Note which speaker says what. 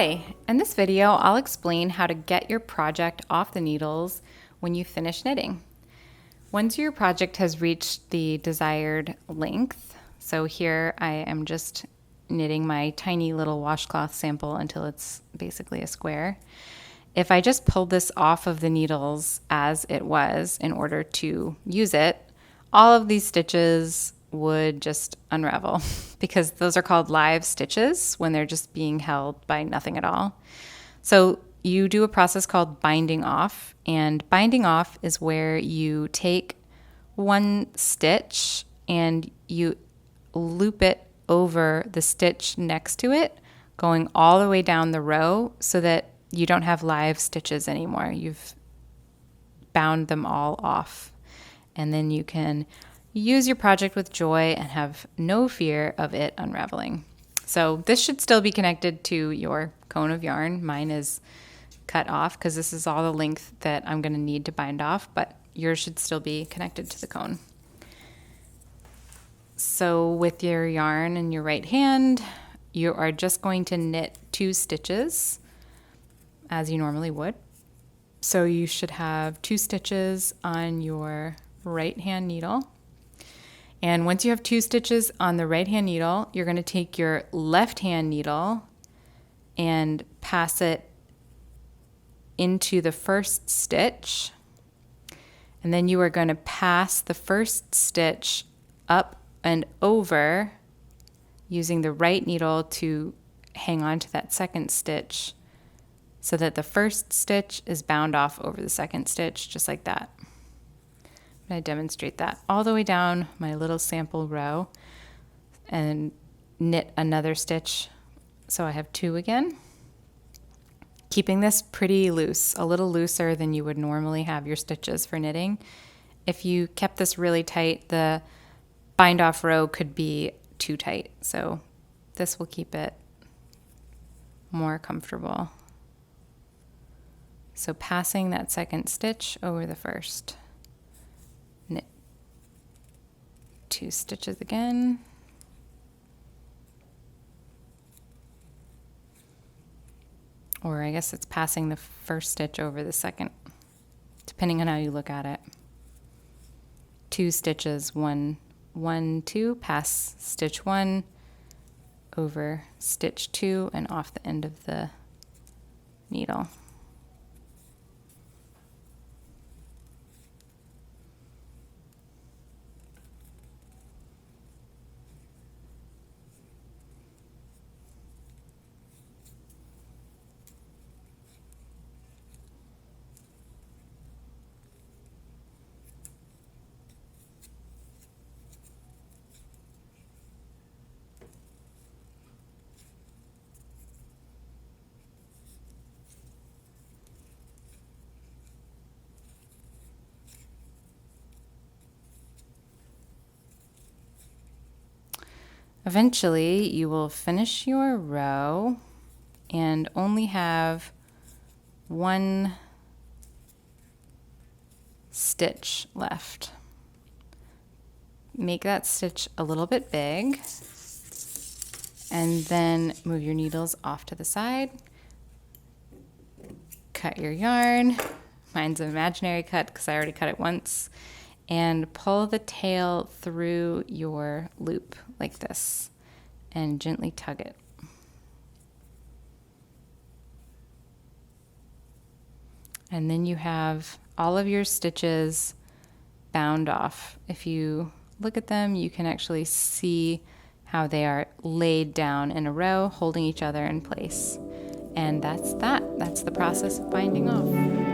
Speaker 1: Hi, in this video I'll explain how to get your project off the needles when you finish knitting. Once your project has reached the desired length, so here I am just knitting my tiny little washcloth sample until it's basically a square. If I just pulled this off of the needles as it was in order to use it, all of these stitches would just unravel because those are called live stitches when they're just being held by nothing at all. So you do a process called binding off, and binding off is where you take one stitch and you loop it over the stitch next to it, going all the way down the row so that you don't have live stitches anymore. You've bound them all off. And then you can use your project with joy and have no fear of it unraveling. So this should still be connected to your cone of yarn. Mine is cut off because this is all the length that I'm going to need to bind off, but yours should still be connected to the cone. So with your yarn in your right hand, you are just going to knit 2 stitches as you normally would. So you should have 2 stitches on your right hand needle. And once you have 2 stitches on the right hand needle, you're going to take your left hand needle and pass it into the first stitch. And then you are going to pass the first stitch up and over using the right needle to hang on to that second stitch so that the first stitch is bound off over the second stitch, just like that. I demonstrate that all the way down my little sample row and knit another stitch. So I have 2 again. Keeping this pretty loose, a little looser than you would normally have your stitches for knitting. If you kept this really tight, the bind off row could be too tight. So this will keep it more comfortable. So passing that second stitch over the first. Knit 2 stitches again. Or I guess it's passing the first stitch over the second, depending on how you look at it. 2 stitches, 1, 1, 2, pass stitch 1 over stitch 2 and off the end of the needle. Eventually, you will finish your row and only have 1 stitch left. Make that stitch a little bit big and then move your needles off to the side. Cut your yarn. Mine's an imaginary cut because I already cut it once. And pull the tail through your loop like this and gently tug it. And then you have all of your stitches bound off. If you look at them, you can actually see how they are laid down in a row, holding each other in place. And that's that. That's the process of binding off.